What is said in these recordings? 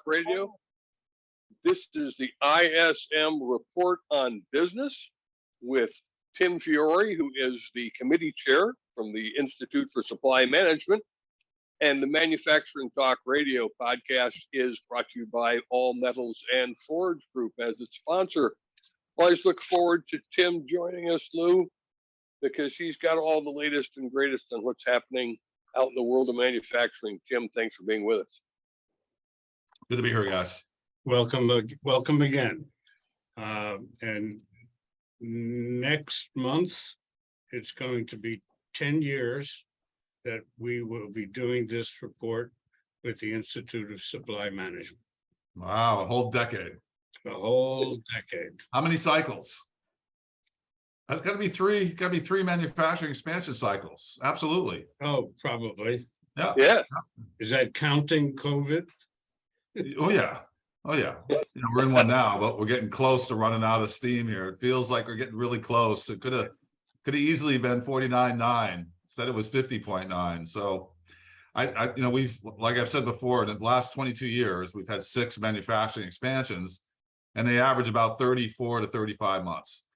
Radio. This is the ISM Report on Business with Tim Fiore, who is the committee chair from the Institute for Supply Management. And the Manufacturing Talk Radio podcast is brought to you by All Metals and Forge Group as its sponsor. Always look forward to Tim joining us, Lou, because he's got all the latest and greatest on what's happening out in the world of manufacturing. Tim, thanks for being with us. Good to be here, guys. Welcome again. And next month, it's going to be 10 years that we will be doing this report with the Institute of Supply Management. Wow, a whole decade. A whole decade. How many cycles? That's got to be three manufacturing expansion cycles. Absolutely. Oh, probably. Yeah. Is that counting COVID? Oh yeah. We're in one now, but we're getting close to running out of steam here. It feels like we're getting really close. It could have easily been 49.9. Instead it was 50.9. So we've, like I've said before, in the last 22 years, we've had 6 manufacturing expansions and they average about 34 to 35 months.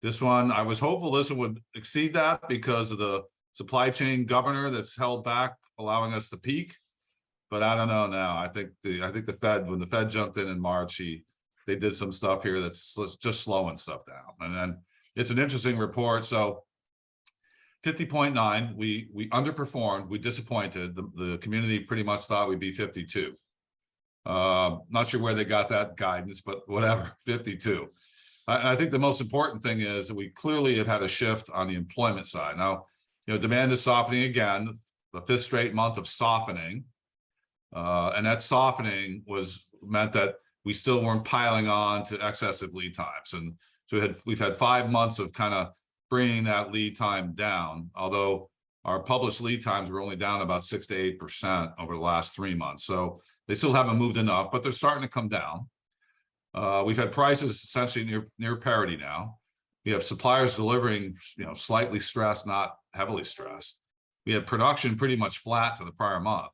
This one, I was hopeful this one would exceed that because of the supply chain governor that's held back, allowing us to peak. But I don't know now. I think the Fed, when the Fed jumped in March, they did some stuff here that's just slowing stuff down. And then it's an interesting report. So 50.9, we underperformed, we disappointed. The community pretty much thought we'd be 52. Not sure where they got that guidance, but whatever, 52. I think the most important thing is that we clearly have had a shift on the employment side. Now, demand is softening again, the 5th straight month of softening. And that softening meant that we still weren't piling on to excessive lead times. And so we've had 5 months of kind of bringing that lead time down, although our published lead times were only down about 6 to 8% over the last 3 months. So they still haven't moved enough, but they're starting to come down. We've had prices essentially near parity now. We have suppliers delivering, slightly stressed, not heavily stressed. We had production pretty much flat to the prior month.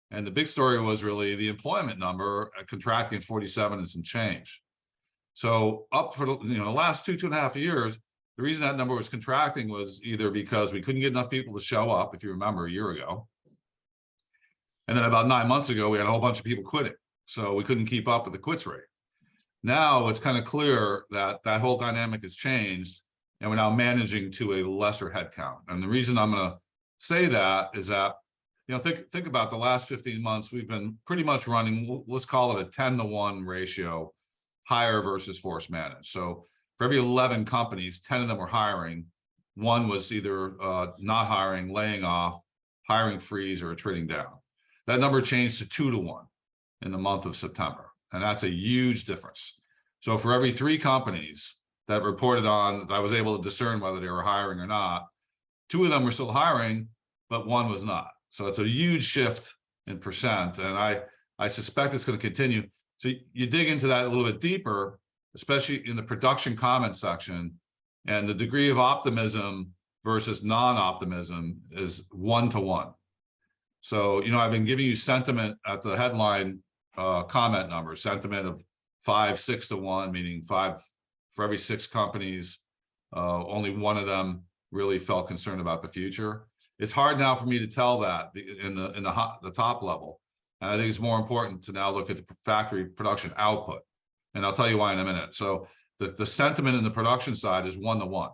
And the big story was really the employment number contracting 47 and some change. So up for the last 2.5 years, the reason that number was contracting was either because we couldn't get enough people to show up, if you remember, a year ago. And then about 9 months ago, we had a whole bunch of people quitting. So we couldn't keep up with the quits rate. Now it's kind of clear that that whole dynamic has changed and we're now managing to a lesser headcount. And the reason I'm going to say that is that, think about the last 15 months, we've been pretty much running, let's call it a 10-to-1 ratio, hire versus force manage. So for every 11 companies, 10 of them were hiring. One was either not hiring, laying off, hiring freeze, or attriting down. That number changed to 2-to-1 in the month of September. And that's a huge difference. So for every 3 companies that reported on, that I was able to discern whether they were hiring or not, 2 of them were still hiring, but 1 was not. So it's a huge shift in percent. And I suspect it's going to continue. So you dig into that a little bit deeper, especially in the production comment section, and the degree of optimism versus non-optimism is 1-to-1. So, I've been giving you sentiment at the headline comment number, sentiment of 5-6-to-1, meaning 5 for every 6 companies, only 1 of them really felt concerned about the future. It's hard now for me to tell that in the top level. And I think it's more important to now look at the factory production output. And I'll tell you why in a minute. So the sentiment in the production side is 1-to-1,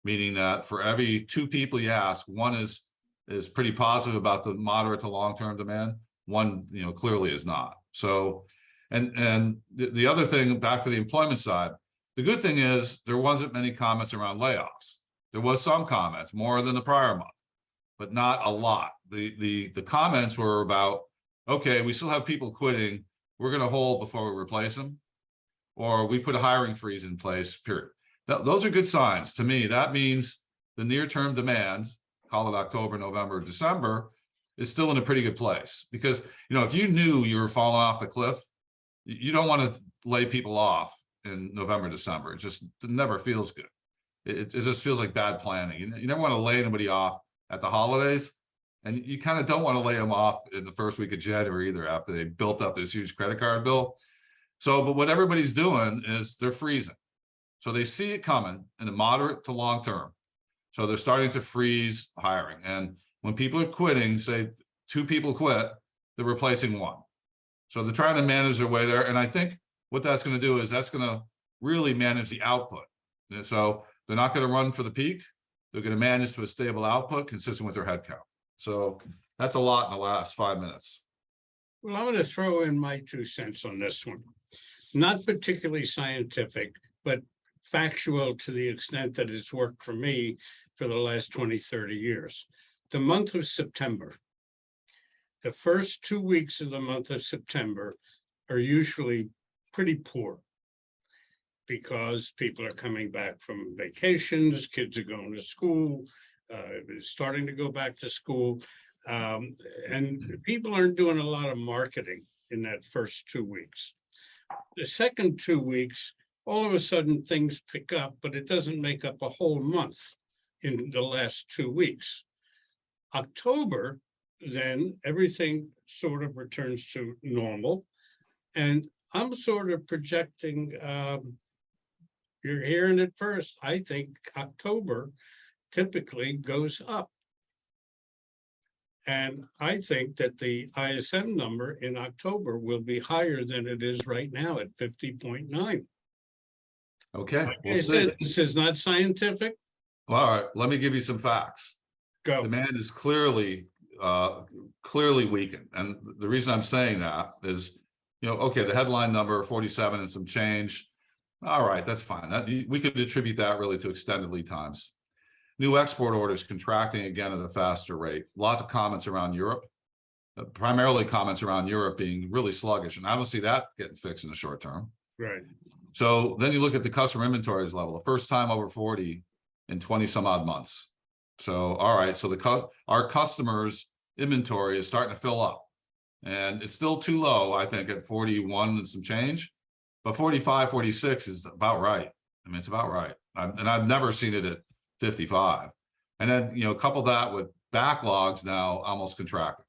meaning that for every 2 people you ask, 1 is pretty positive about the moderate to long-term demand. 1, clearly is not. So, and the other thing, back to the employment side, the good thing is there wasn't many comments around layoffs. There was some comments, more than the prior month, but not a lot. The comments were about, okay, we still have people quitting. We're going to hold before we replace them, or we put a hiring freeze in place, period. Those are good signs to me. That means the near-term demand, call it October, November, December, is still in a pretty good place. Because, if you knew you were falling off the cliff, you don't want to lay people off in November, December. It never feels good. It just feels like bad planning. You never want to lay anybody off at the holidays, And you kind of don't want to lay them off in the first week of January either, after they built up this huge credit card bill. So, but what everybody's doing is they're freezing. So they see it coming in the moderate to long term. So they're starting to freeze hiring. And when people are quitting, say 2 people quit, they're replacing 1. So they're trying to manage their way there. And I think what that's going to do is that's going to really manage the output. And so they're not going to run for the peak. They're going to manage to a stable output consistent with their headcount. So that's a lot in the last 5 minutes. Well, I'm going to throw in my 2 cents on this one. Not particularly scientific, but factual to the extent that it's worked for me for the last 20, 30 years. The month of September, the first 2 weeks of the month of September are usually pretty poor because people are coming back from vacations, kids are going to school, starting to go back to school, and people aren't doing a lot of marketing in that first 2 weeks. The second 2 weeks, all of a sudden things pick up, but it doesn't make up a whole month in the last 2 weeks. October, then everything sort of returns to normal. And I'm sort of projecting, you're hearing it first, I think October typically goes up. And I think that the ISM number in October will be higher than it is right now at 50.9. Okay, Like we'll I see. said, this is not scientific. Well, all right, let me give you some facts. Go. Demand is clearly weakened. And the reason I'm saying that is, okay, the headline number 47 and some change. All right, that's fine. We could attribute that really to extended lead times. New export orders contracting again at a faster rate. Lots of comments around Europe, primarily comments around Europe being really sluggish. And I don't see that getting fixed in the short term. Right. So then you look at the customer inventories level, the first time over 40 in 20 some odd months. So, all right, so our customers' inventory is starting to fill up, and it's still too low, I think, at 41 and some change, but 45, 46 is about right. I mean, it's about right. And I've never seen it at 55. And then, couple that with backlogs now almost contracting.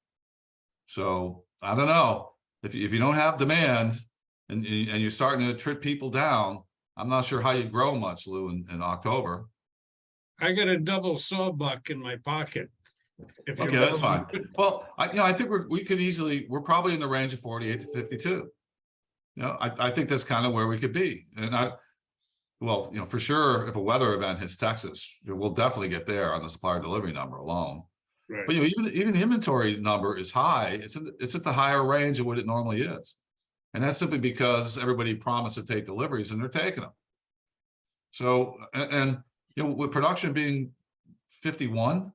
So I don't know, if you don't have demand and you're starting to trip people down, I'm not sure how you grow much, Lou, in October. I got a double sawbuck in my pocket. Okay, that's fine. Well, I think we're probably in the range of 48 to 52. I think that's kind of where we could be. And for sure, if a weather event hits Texas, we'll definitely get there on the supplier delivery number alone. Right. But even the inventory number is high. It's at the higher range of what it normally is. And that's simply because everybody promised to take deliveries and they're taking them. So, with production being 51,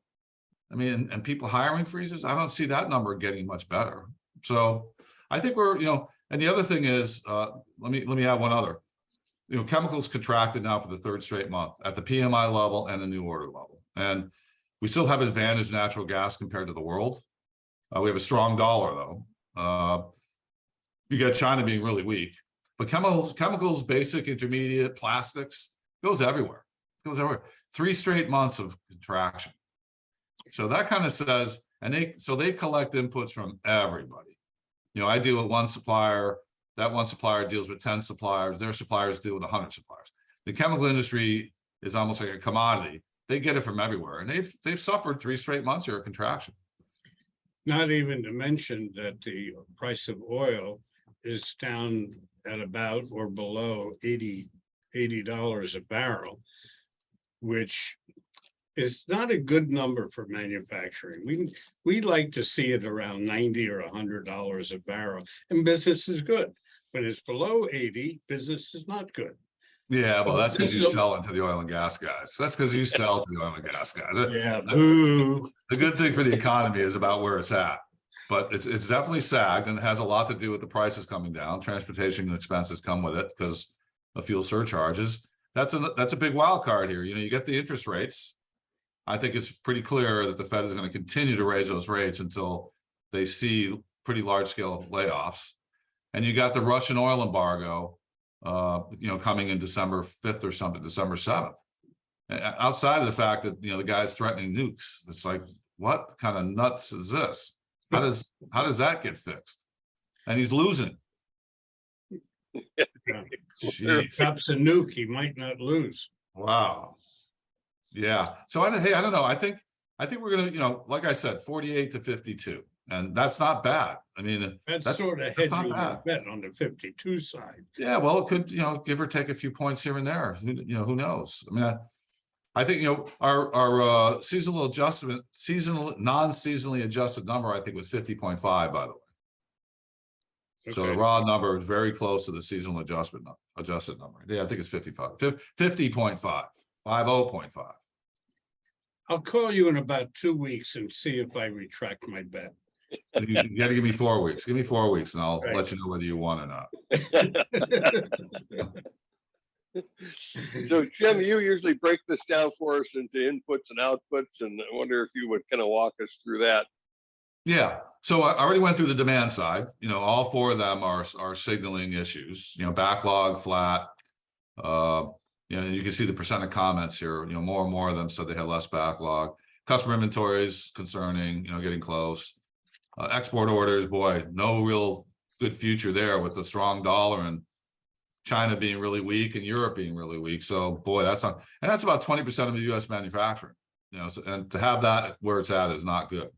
I mean, and people hiring freezes, I don't see that number getting much better. So I think we're, and the other thing is, let me add one other. Chemicals contracted now for the 3rd straight month at the PMI level and the new order level. And we still have advantage natural gas compared to the world. We have a strong dollar though. You got China being really weak, but chemicals, basic, intermediate, plastics, goes everywhere. 3 straight months of contraction. So that kind of says, and they collect inputs from everybody. I deal with one supplier, that one supplier deals with 10 suppliers, their suppliers deal with 100 suppliers. The chemical industry is almost like a commodity. They get it from everywhere, and they've suffered 3 straight months here of contraction. Not even to mention that the price of oil is down at about or below $80 a barrel, which is not a good number for manufacturing. We like to see it around $90 or $100 a barrel, and business is good. When it's below 80, business is not good. Yeah, well, that's because you sell into the oil and gas guys. That's because you sell to the oil and gas guys. Yeah, the good thing for the economy is about where it's at, but it's definitely sagged, and it has a lot to do with the prices coming down. Transportation expenses come with it because of fuel surcharges. That's a big wild card here. You get the interest rates. I think it's pretty clear that the Fed is going to continue to raise those rates until they see pretty large scale layoffs. And you got the Russian oil embargo, coming in December 5th or something, December 7th. Outside of the fact that, the guy's threatening nukes, it's like, what kind of nuts is this? How does that get fixed? And he's losing. Jeez. Drops a nuke, he might not lose. Wow. Yeah. So I don't know. I think we're gonna, like I said, 48 to 52, and that's not bad. I mean, That's sort of that's not hedging your bad. bet on the 52 side. Yeah. Well, it could, give or take a few points here and there. Who knows? I mean, I think, our seasonal non-seasonally adjusted number, I think, was 50.5, by the way. So the Okay. raw number is very close to the seasonal adjusted number. Yeah, I think it's 55, 50.5, 50.5. I'll call you in about 2 weeks and see if I retract my bet. You got to give me 4 weeks. Give me 4 weeks, and I'll Right. let you know whether you won or not. So Jim, you usually break this down for us into inputs and outputs, and I wonder if you would kind of walk us through that. Yeah. So I already went through the demand side. All four of them are signaling issues. Backlog flat. You can see the percent of comments here. More and more of them said they had less backlog. Customer inventories concerning. Getting close. Export orders, boy, no real good future there with the strong dollar and China being really weak and Europe being really weak. So boy, that's about 20% of the U.S. manufacturing. And to have that where it's at is not good.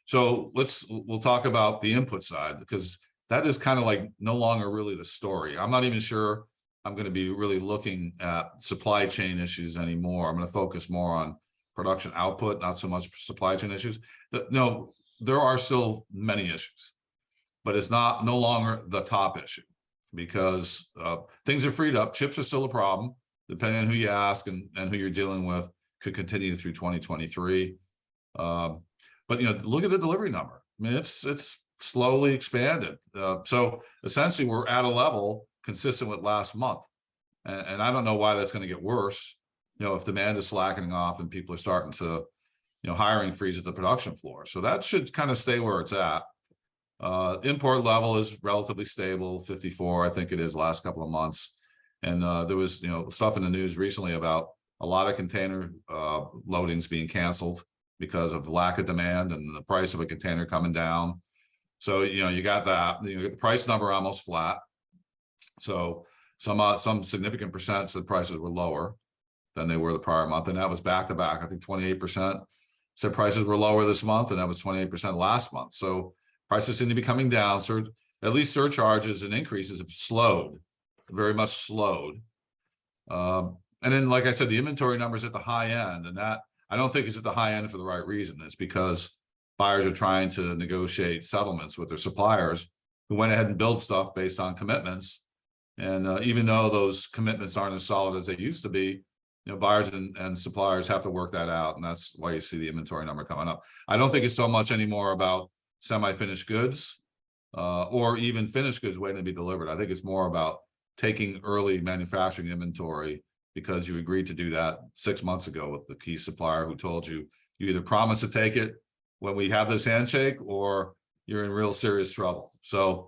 So we'll talk about the input side, because that is kind of like no longer really the story. I'm not even sure I'm going to be really looking at supply chain issues anymore. I'm going to focus more on production output, not so much supply chain issues. No, there are still many issues, but it's no longer the top issue, because things are freed up. Chips are still a problem, depending on who you ask and who you're dealing with, could continue through 2023. But look at the delivery number. I mean, it's slowly expanded. So essentially, we're at a level consistent with last month, and I don't know why that's going to get worse. If demand is slackening off and people are starting to, hiring freeze at the production floor. So that should kind of stay where it's at. Import level is relatively stable, 54, I think it is, last couple of months. And there was, stuff in the news recently about a lot of container loadings being canceled because of lack of demand and the price of a container coming down. So, you got that. You get the price number almost flat. So some significant percents of the prices were lower than they were the prior month. And that was back to back. I think 28% said prices were lower this month, and that was 28% last month. So prices seem to be coming down. So at least surcharges and increases have slowed, very much slowed. And then, like I said, the inventory numbers at the high end, and that I don't think is at the high end for the right reason. It's because buyers are trying to negotiate settlements with their suppliers who went ahead and built stuff based on commitments. And even though those commitments aren't as solid as they used to be, buyers and suppliers have to work that out. And that's why you see the inventory number coming up. I don't think it's so much anymore about semi-finished goods or even finished goods waiting to be delivered. I think it's more about taking early manufacturing inventory, because you agreed to do that 6 months ago with the key supplier who told you either promise to take it when we have this handshake, or you're in real serious trouble. So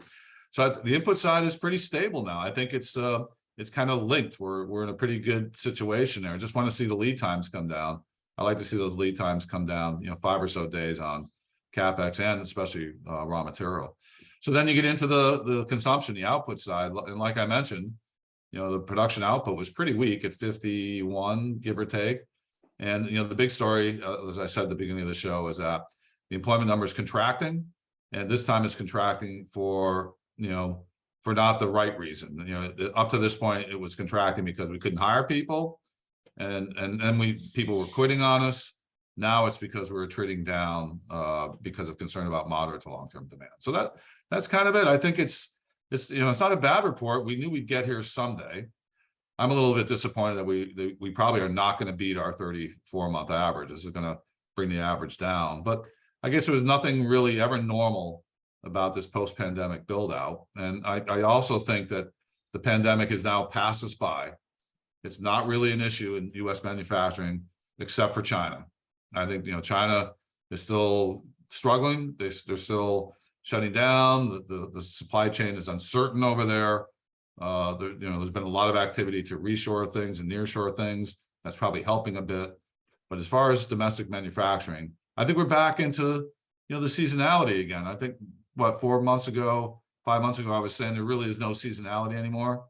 the input side is pretty stable now. I think it's kind of linked. We're in a pretty good situation there. I just want to see the lead times come down. I like to see those lead times come down, 5 or so days on CapEx and especially raw material. So then you get into the consumption, the output side. And like I mentioned, the production output was pretty weak at 51, give or take. And, the big story, as I said at the beginning of the show, is that the employment number is contracting. And this time it's contracting for not the right reason. Up to this point, it was contracting because we couldn't hire people. And then people were quitting on us. Now it's because we're attriting down because of concern about moderate to long-term demand. So that's kind of it. I think it's not a bad report. We knew we'd get here someday. I'm a little bit disappointed that we probably are not going to beat our 34-month average. This is going to bring the average down. But I guess there was nothing really ever normal about this post-pandemic build out. And I also think that the pandemic has now passed us by. It's not really an issue in U.S. manufacturing, except for China. I think, China is still struggling. They're still shutting down. The supply chain is uncertain over there. There's been a lot of activity to reshore things and nearshore things. That's probably helping a bit. But as far as domestic manufacturing, I think we're back into, the seasonality again. I think, what, 4 months ago, 5 months ago, I was saying there really is no seasonality anymore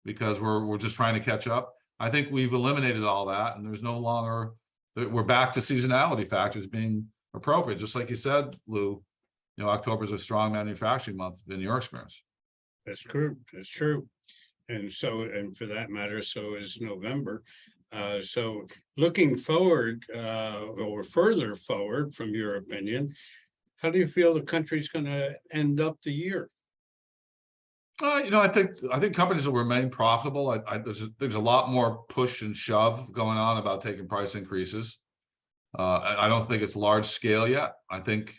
because we're just trying to catch up. I think we've eliminated all that, and there's no longer, we're back to seasonality factors being appropriate. Just like you said, Lou, October's a strong manufacturing month in your experience. That's true. That's true. And so, and for that matter, so is November. So looking forward, or further forward, from your opinion, how do you feel the country's going to end up the year? I think companies will remain profitable. There's a lot more push and shove going on about taking price increases. I don't think it's large scale yet. I think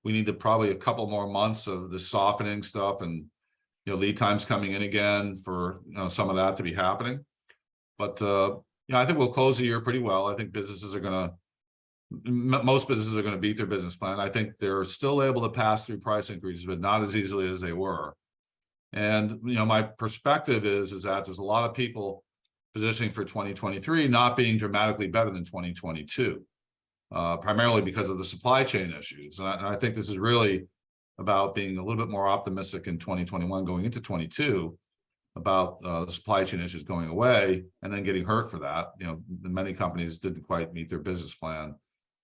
we need to probably a couple more months of the softening stuff and lead times coming in again for some of that to be happening. But I think we'll close the year pretty well. I think most businesses are going to beat their business plan. I think they're still able to pass through price increases, but not as easily as they were. And my perspective is that there's a lot of people positioning for 2023 not being dramatically better than 2022, primarily because of the supply chain issues. And I think this is really about being a little bit more optimistic in 2021 going into 22 about the supply chain issues going away and then getting hurt for that. Many companies didn't quite meet their business plan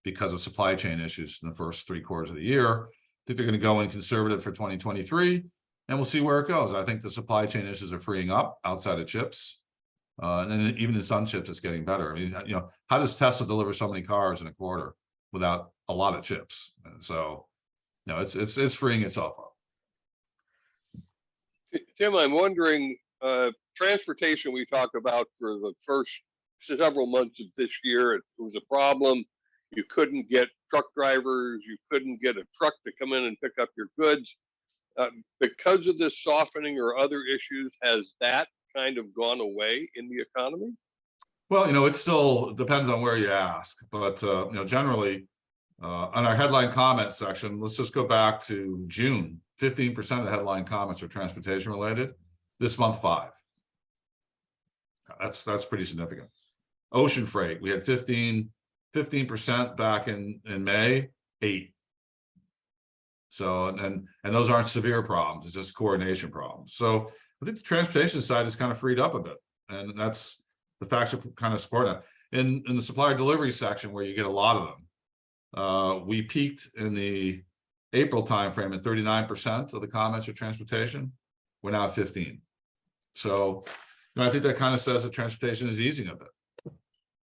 because of supply chain issues in the first 3 quarters of the year. I think they're going to go in conservative for 2023, and we'll see where it goes. I think the supply chain issues are freeing up outside of chips. And then even in some chips, it's getting better. I mean, how does Tesla deliver so many cars in a quarter without a lot of chips? And so, it's freeing itself up. Tim, I'm wondering, transportation we talked about for the first several months of this year, it was a problem. You couldn't get truck drivers, you couldn't get a truck to come in and pick up your goods. Because of this softening or other issues, has that kind of gone away in the economy? Well, it still depends on where you ask, but generally, on our headline comment section, let's just go back to June. 15% of the headline comments are transportation related. This month, 5. That's pretty significant. Ocean freight, we had 15% back in May, 8. So and those aren't severe problems, it's just coordination problems. So I think the transportation side is kind of freed up a bit, and that's the facts are kind of supporting that. In the supplier delivery section, where you get a lot of them, we peaked in the April timeframe at 39% of the comments are transportation. We're now at 15. So I think that kind of says that transportation is easing a bit.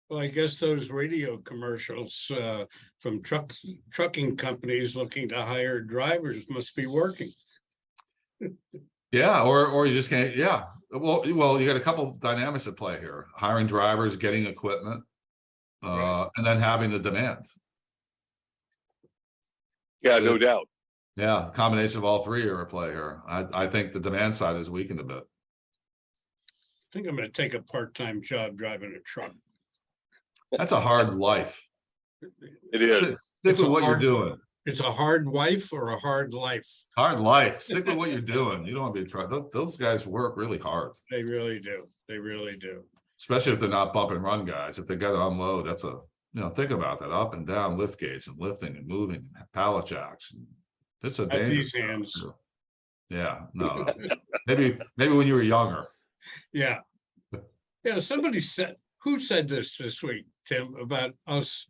Well, I guess those radio commercials from trucking companies looking to hire drivers must be working. Yeah, or you just can't. Yeah, well, you got a couple of dynamics at play here: hiring drivers, getting equipment, Right. and then having the demand. Yeah, no doubt. Yeah, combination of all 3 are at play here. I think the demand side is weakened a bit. I think I'm going to take a part-time job driving a truck. That's a hard life. It is. Stick with what you're doing. It's a hard wife or a hard life. Hard life. Stick with what you're doing. You don't want to be a truck. Those guys work really hard. They really do. They really do. Especially if they're not bump and run guys. If they got to unload, that's think about that. Up and down lift gates and lifting and moving and pallet jacks. It's a dangerous these hands. Yeah, no. Maybe when you were younger. Yeah. Yeah, somebody said, who said this week, Tim, about us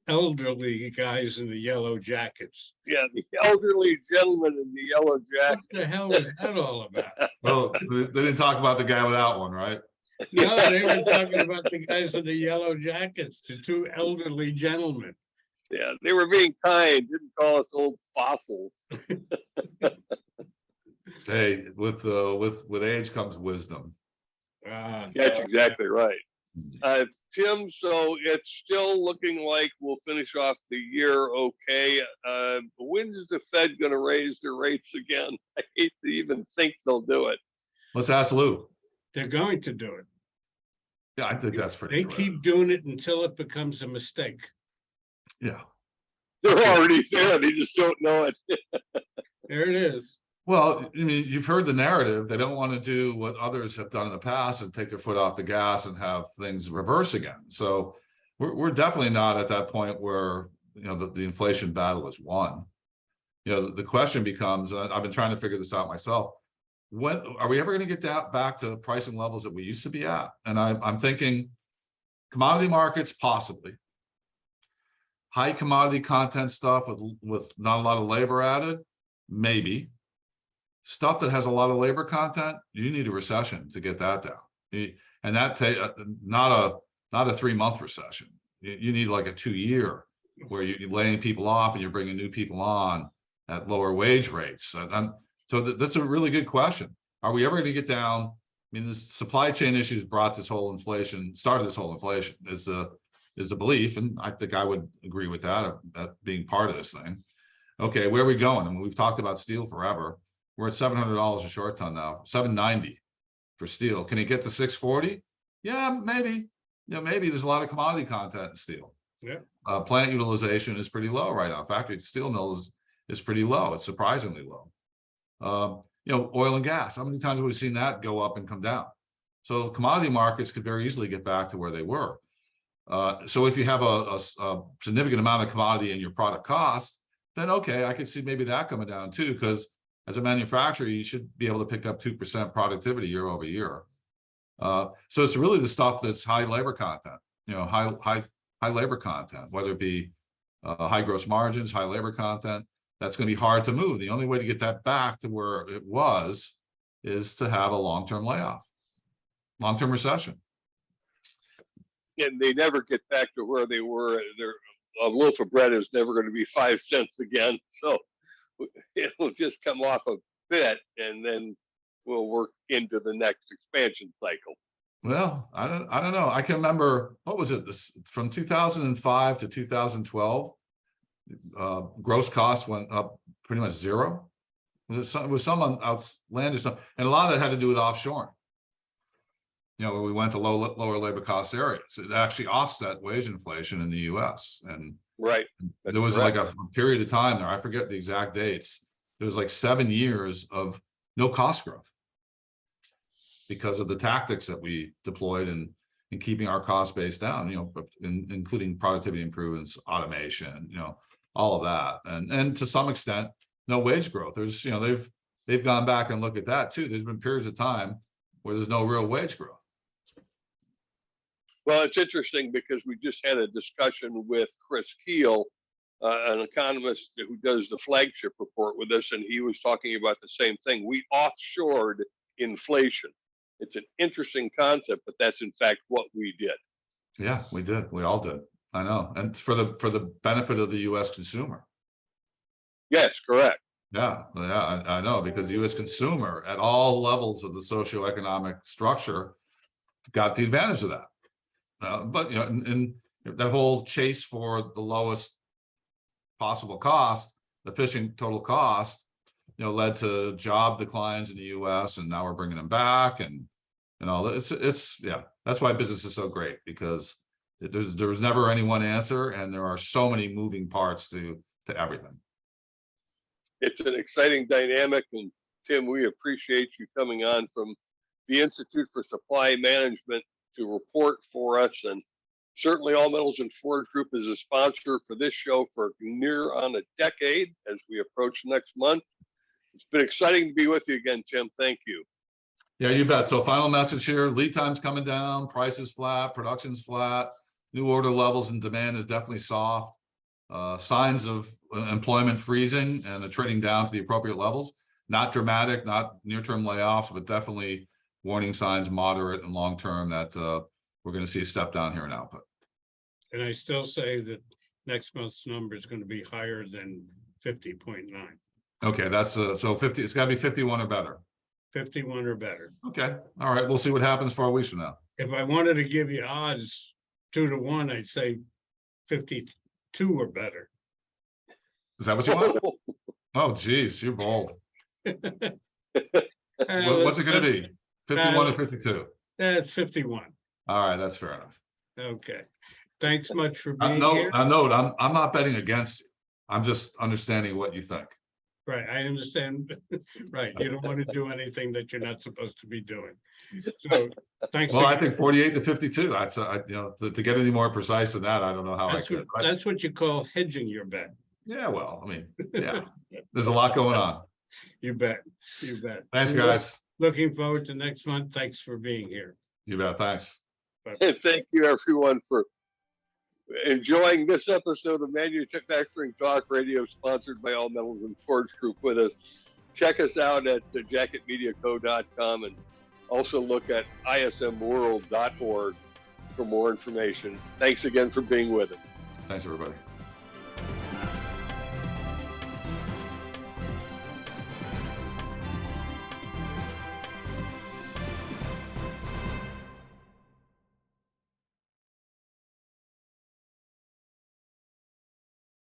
elderly guys in the yellow jackets? Yeah, the elderly gentleman in the yellow jacket. What the hell was that all about? Well, they didn't talk about the guy without one, right? No, they were talking about the guys in the yellow jackets, the 2 elderly gentlemen. Yeah, they were being kind, didn't call us old fossils. Hey, with age comes wisdom. That's exactly right. Tim, so it's still looking like we'll finish off the year okay. When's the Fed going to raise their rates again? I hate to even think they'll do it. Let's ask Lou. They're going to do it. Yeah, I think that's pretty They clear. keep doing it until it becomes a mistake. Yeah. They're already there. They just don't know it. There it is. Well, I mean, you've heard the narrative. They don't want to do what others have done in the past and take their foot off the gas and have things reverse again. So we're definitely not at that point where the inflation battle is won. The question becomes, I've been trying to figure this out myself. When are we ever going to get back to pricing levels that we used to be at? And I'm thinking commodity markets, possibly. High commodity content stuff with not a lot of labor added, maybe. Stuff that has a lot of labor content, you need a recession to get that down. And that not a 3-month recession. You need like a 2-year where you're laying people off and you're bringing new people on at lower wage rates. So that's a really good question. Are we ever going to get down? I mean, the supply chain issues started this whole inflation is the belief. And I think I would agree with that being part of this thing. Okay, where are we going? I mean, we've talked about steel forever. We're at $700 a short ton now, $790 for steel. Can it get to $640? Yeah, maybe. Maybe there's a lot of commodity content in steel. Yeah. Plant utilization is pretty low right now. Factory steel mills is pretty low. It's surprisingly low. Oil and gas. How many times have we seen that go up and come down? So commodity markets could very easily get back to where they were. So if you have a significant amount of commodity in your product cost, then okay, I could see maybe that coming down too, because as a manufacturer, you should be able to pick up 2% productivity year over year. So it's really the stuff that's high labor content, high labor content, whether it be high gross margins, high labor content. That's going to be hard to move. The only way to get that back to where it was is to have a long-term layoff, long-term recession. And they never get back to where they were. A loaf of bread is never going to be 5 cents again. So it'll just come off a bit, and then we'll work into the next expansion cycle. Well, I don't know. I can remember, what was it? From 2005 to 2012, gross costs went up pretty much zero. It was some outlandish stuff, and a lot of it had to do with offshoring. Where we went to lower labor cost areas. It actually offset wage inflation in the U.S. And right, there was like a period of time there. I forget the exact dates. There was like 7 years of no cost growth because of the tactics that we deployed in keeping our cost base down. Including productivity improvements, automation. All of that, and to some extent, no wage growth. There's they've gone back and looked at that too. There's been periods of time where there's no real wage growth. Well, it's interesting because we just had a discussion with Chris Keel, an economist who does the flagship report with us, and he was talking about the same thing. We offshored inflation. It's an interesting concept, but that's in fact what we did. Yeah, we did. We all did. I know, and for the benefit of the U.S. consumer. Yes, correct. Yeah, I know, because the U.S. consumer at all levels of the socioeconomic structure got the advantage of that. But in that whole chase for the lowest possible cost, efficient total cost, led to job declines in the U.S. and now we're bringing them back, and it's yeah. That's why business is so great, because there's never any one answer, and there are so many moving parts to everything. It's an exciting dynamic, and Tim, we appreciate you coming on from the Institute for Supply Management to report for us. And certainly All Metals and Forge Group is a sponsor for this show for near on a decade as we approach next month. It's been exciting to be with you again, Tim. Thank you. Yeah, you bet. So final message here, lead time's coming down, price is flat, production's flat, new order levels and demand is definitely soft. Signs of employment freezing and a trading down to the appropriate levels. Not dramatic, not near-term layoffs, but definitely warning signs, moderate and long-term, that we're going to see a step down here in output. And I still say that next month's number is going to be higher than 50.9. Okay, that's so 50. It's got to be 51 or better. 51 or better. Okay, all right. We'll see what happens 4 weeks from now. If I wanted to give you odds 2 to 1, I'd say 52 or better. Is that what you want? Oh, geez, you're bold. What's it going to be? 51 or 52? That's 51. All right, that's fair enough. Okay. Thanks much for being No, here. I'm not betting against you. I'm just understanding what you think. Right, I understand. Right, you don't want to do anything that you're not supposed to be doing. So, thanks. Well, I again. think 48 to 52, that's, to get any more precise than that, I don't know how I That's could. what, that's what you call hedging your bet. Yeah, well, I mean, yeah, there's a lot going on. You bet, you bet. Thanks, guys. Looking forward to next month. Thanks for being here. You bet, thanks. And thank you everyone for enjoying this episode of Manufacturing Talk Radio, sponsored by All Metals and Forge Group with us. Check us out at jacketmediaco.com and also look at ismworld.org for more information. Thanks again for being with us. Thanks, everybody.